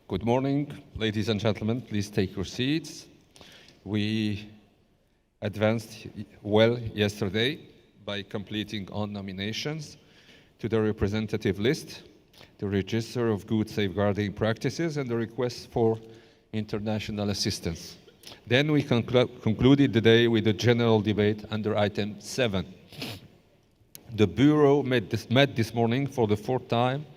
Good morning, ladies and gentlemen. Please take your seats. We advanced well yesterday by completing all nominations to the representative list, the register of good safeguarding practices, and the request for international assistance. Then we concluded the day with a general debate under item 7. The Bureau met this morning for the fourth time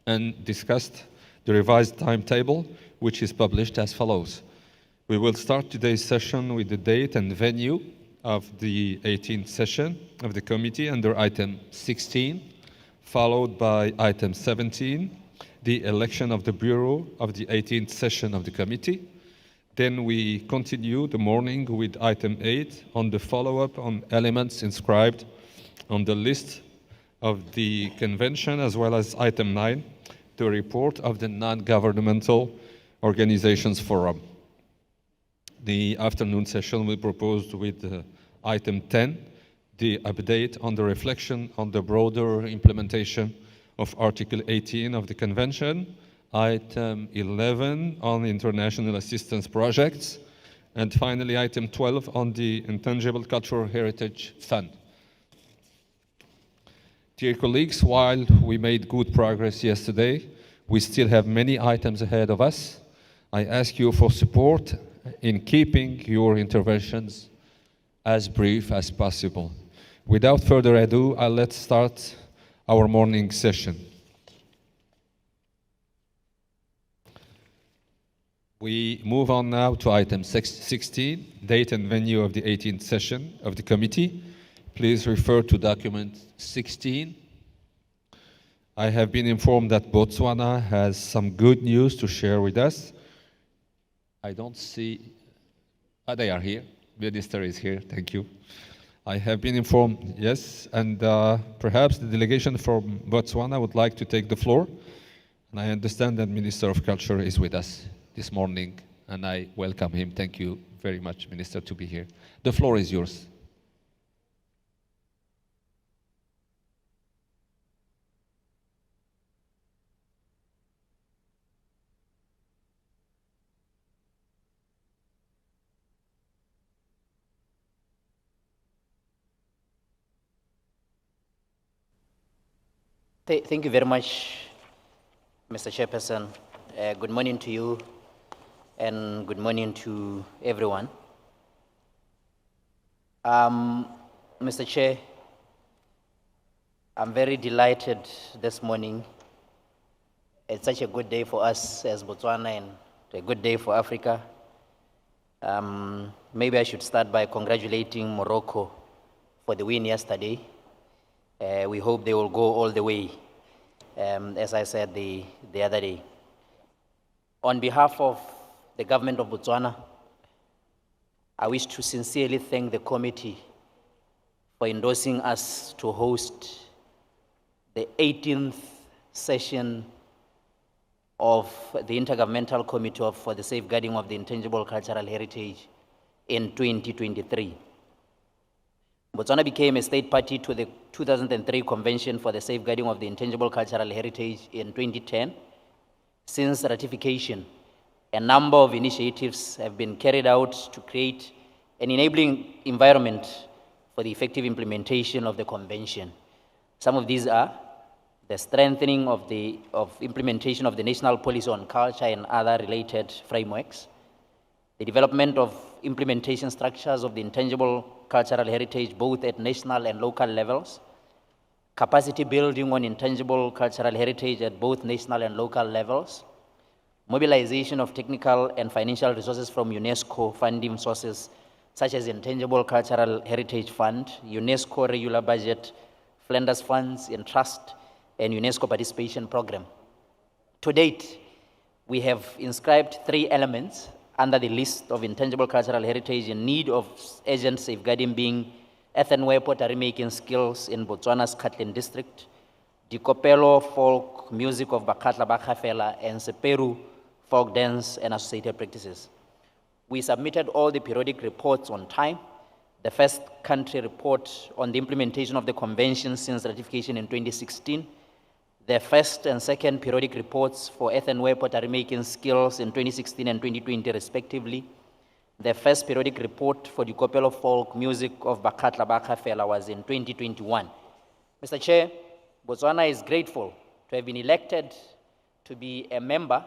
and discussed the revised timetable, which is published as follows. We will start today's session with the date and venue of the 18th session of the committee under item 16, followed by item 17, the election of the Bureau of the 18th session of the committee. Then we continue the morning with item 8 on the follow-up on elements inscribed on the list of the convention, as well as item 9, the report of the Non-Governmental Organizations Forum. The afternoon session we proposed with item 10, the update on the reflection on the broader implementation of Article 18 of the Convention, item 11 on international assistance projects, and finally item 12 on the Intangible Cultural Heritage Fund. Dear colleagues, while we made good progress yesterday, we still have many items ahead of us. I ask you for support in keeping your interventions as brief as possible. Without further ado, let's start our morning session. We move on now to item 16, date and venue of the 18th session of the committee. Please refer to document 16. I have been informed that Botswana has some good news to share with us. I don't see, they are here. Minister is here, thank you. I have been informed, yes, and perhaps the delegation from Botswana would like to take the floor. And I understand that Minister of Culture is with us this morning, and I welcome him. Thank you very much, Minister, to be here. The floor is yours. Thank you very much, Mr. Chairperson. Good morning to you and good morning to everyone. Mr. Chair, I'm very delighted this morning. It's such a good day for us as Botswana and a good day for Africa. Maybe I should start by congratulating Morocco for the win yesterday. We hope they will go all the way, as I said the other day. On behalf of the government of Botswana, I wish to sincerely thank the committee for endorsing us to host the 18th session of the Intergovernmental Committee for the Safeguarding of the Intangible Cultural Heritage in 2023. Botswana became a state party to the 2003 Convention for the Safeguarding of the Intangible Cultural Heritage in 2010. Since ratification, a number of initiatives have been carried out to create an enabling environment for the effective implementation of the Convention. Some of these are the strengthening of implementation of the National Policy on Culture and other related frameworks, the development of implementation structures of the intangible cultural heritage both at national and local levels, capacity building on intangible cultural heritage at both national and local levels, mobilization of technical and financial resources from UNESCO funding sources such as Intangible Cultural Heritage Fund, UNESCO regular budget, Flanders funds and trust, and UNESCO participation program. To date, we have inscribed 3 elements under the list of intangible cultural heritage in need of urgent safeguarding, being earthenware pottery making skills in Botswana's Catlin district, Dikopelo folk music of Bakatla Bakafela, and Seperu folk dance and associated practices. We submitted all the periodic reports on time. The first country report on the implementation of the convention since ratification in 2016, the first and second periodic reports for earthenware pottery making skills in 2016 and 2020 respectively. The first periodic report for the Kopelo folk music of Bakatla Bakafela was in 2021. Mr. Chair, Botswana is grateful to have been elected to be a member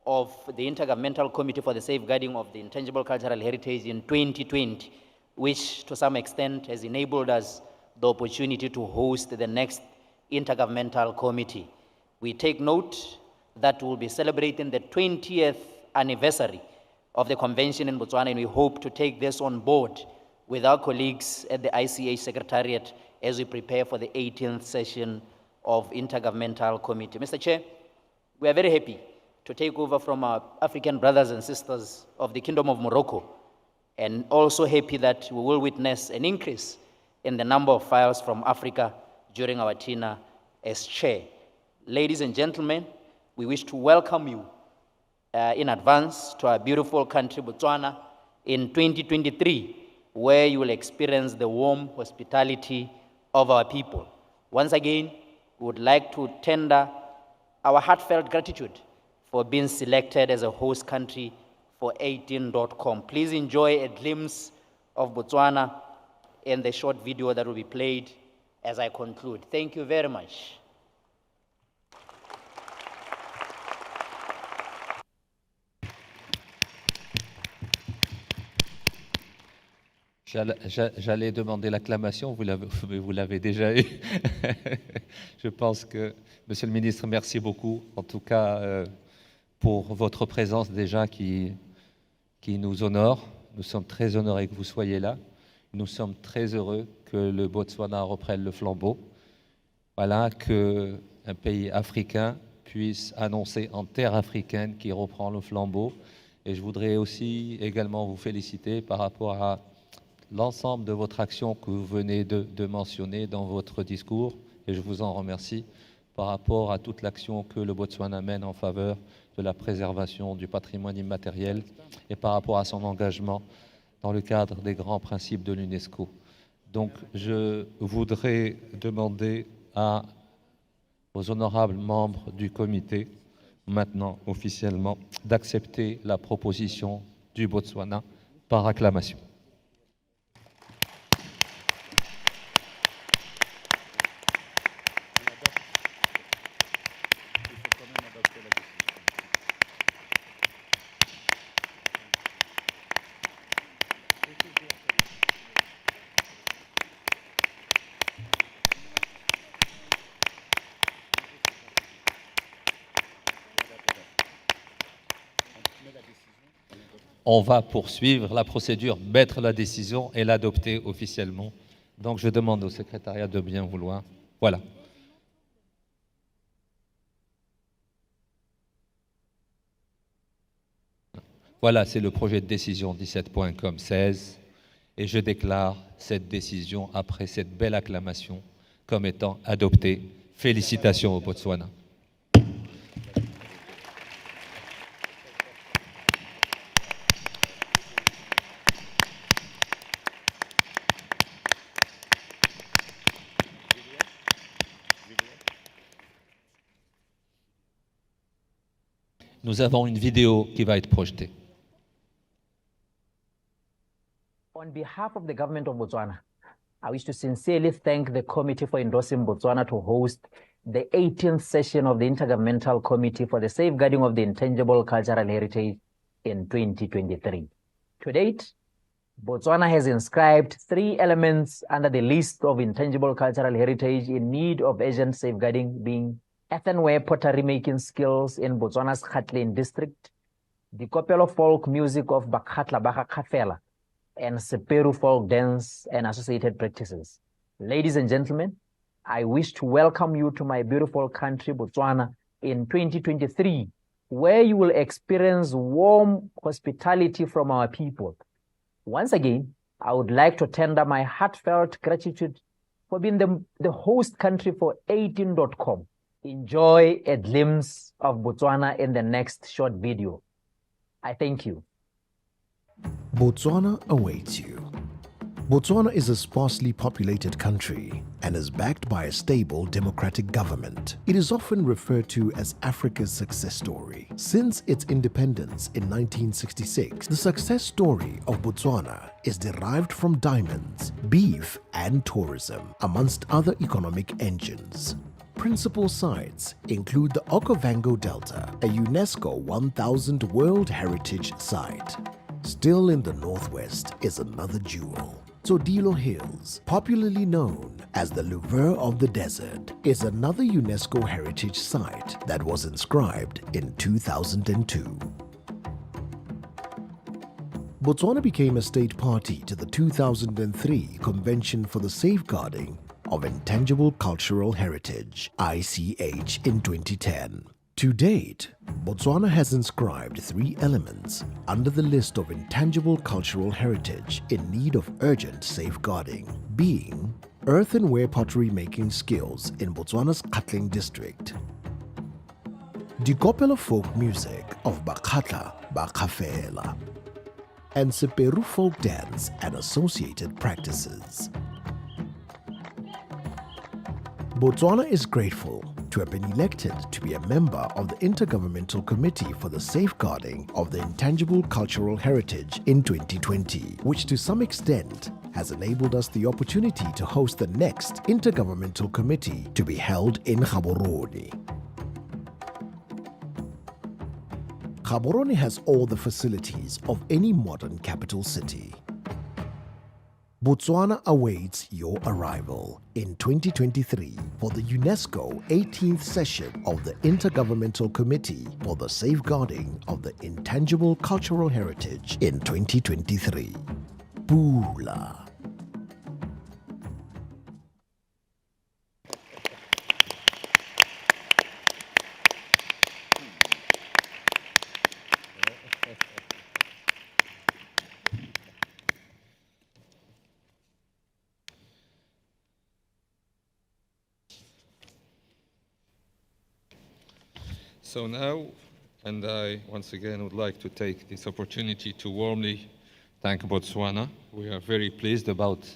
of the Intergovernmental Committee for the Safeguarding of the Intangible Cultural Heritage in 2020, which to some extent has enabled us the opportunity to host the next Intergovernmental Committee. We take note that we'll be celebrating the 20th anniversary of the convention in Botswana, and we hope to take this on board with our colleagues at the ICH Secretariat as we prepare for the 18th session of Intergovernmental Committee. Mr. Chair, we are very happy to take over from our African brothers and sisters of the Kingdom of Morocco, and also happy that we will witness an increase in the number of files from Africa during our tenure as chair. Ladies and gentlemen, we wish to welcome you in advance to our beautiful country, Botswana, in 2023, where you will experience the warm hospitality of our people. Once again, we would like to tender our heartfelt gratitude for being selected as a host country for 18.com. Please enjoy a glimpse of Botswana in the short video that will be played as I conclude. Thank you very much. J'allais demander l'acclamation, vous l'avez déjà eu. Je pense que, Monsieur le Ministre, merci beaucoup, en tout cas, pour votre présence déjà qui nous honore. Nous sommes très honorés que vous soyez là. Nous sommes très heureux que le Botswana reprenne le flambeau. Voilà, qu'un pays africain puisse annoncer en terre africaine qu'il reprend le flambeau. Et je voudrais aussi également vous féliciter par rapport à l'ensemble de votre action que vous venez de mentionner dans votre discours, et je vous en remercie, par rapport à toute l'action que le Botswana mène en faveur de la préservation du patrimoine immatériel et par rapport à son engagement dans le cadre des grands principes de l'UNESCO. Donc je voudrais demander aux honorables membres du comité, maintenant officiellement, d'accepter la proposition du Botswana par acclamation. On va poursuivre la procédure, mettre la décision et l'adopter officiellement. Donc je demande au secrétariat de bien vouloir. Voilà. Voilà, c'est le projet de décision 17.com 16 et je déclare cette décision après cette belle acclamation comme étant adoptée. Félicitations au Botswana. Nous avons une vidéo qui va être projetée. On behalf of the government of Botswana, I wish to sincerely thank the committee for endorsing Botswana to host the 18th session of the Intergovernmental Committee for the Safeguarding of the Intangible Cultural Heritage in 2023. To date, Botswana has inscribed 3 elements under the list of intangible cultural heritage in need of urgent safeguarding, being earthenware pottery making skills in Botswana's Gauteng district, the Kopelo folk music of Bakatla Bakafela, and Seperu folk dance and associated practices. Ladies and gentlemen, I wish to welcome you to my beautiful country, Botswana, in 2023, where you will experience warm hospitality from our people. Once again, I would like to tender my heartfelt gratitude for being the host country for 18.com. Enjoy a glimpse of Botswana in the next short video. I thank you. Botswana awaits you. Botswana is a sparsely populated country and is backed by a stable democratic government. It is often referred to as Africa's success story. Since its independence in 1966, the success story of Botswana is derived from diamonds, beef, and tourism, amongst other economic engines. Principal sites include the Okavango Delta, a UNESCO 1000 World Heritage Site. Still in the northwest is another jewel. Tsodilo Hills, popularly known as the Louvre of the Desert, is another UNESCO heritage site that was inscribed in 2002. Botswana became a state party to the 2003 Convention for the Safeguarding of Intangible Cultural Heritage, ICH, in 2010. To date, Botswana has inscribed 3 elements under the list of intangible cultural heritage in need of urgent safeguarding, being earthenware pottery making skills in Botswana's Katling district, Dikopelo folk music of Bakatla Bakafela, and Seperu folk dance and associated practices. Botswana is grateful to have been elected to be a member of the Intergovernmental Committee for the Safeguarding of the Intangible Cultural Heritage in 2020, which to some extent has enabled us the opportunity to host the next Intergovernmental Committee to be held in Gaborone. Gaborone has all the facilities of any modern capital city. Botswana awaits your arrival in 2023 for the UNESCO 18th session of the Intergovernmental Committee for the Safeguarding of the Intangible Cultural Heritage in 2023. Pula. So now, and I once again would like to take this opportunity to warmly thank Botswana. We are very pleased about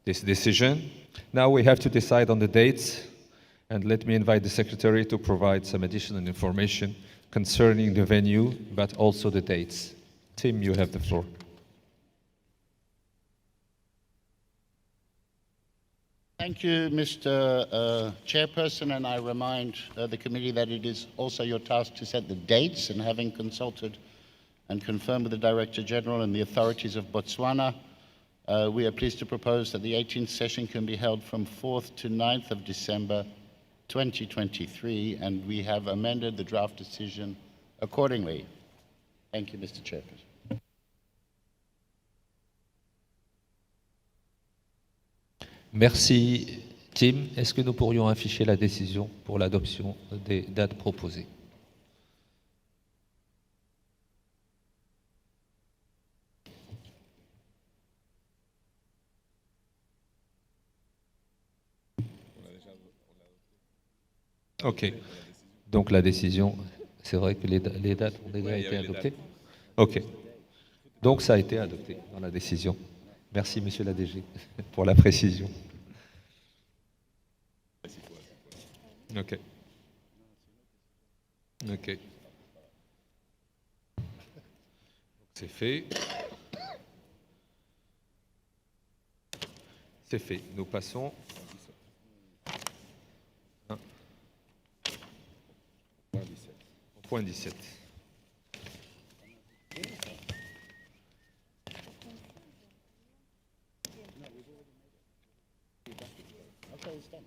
this decision. Now we have to decide on the dates, and let me invite the Secretary to provide some additional information concerning the venue, but also the dates. Tim, you have the floor. Thank you, Mr. Chairperson, and I remind the committee that it is also your task to set the dates, and having consulted and confirmed with the Director General and the authorities of Botswana, we are pleased to propose that the 18th session can be held from 4th to 9th of December 2023, and we have amended the draft decision accordingly. Thank you, Mr. Chairperson. Merci, Tim. Est-ce que nous pourrions afficher la décision pour l'adoption des dates proposées? OK. Donc la décision, c'est vrai que les dates ont déjà été adoptées? OK. Donc ça a été adopté dans la décision. Merci, Monsieur l'ADG, pour la précision. OK. OK. C'est fait. C'est fait. Nous passons au point 17. Okay, it's done.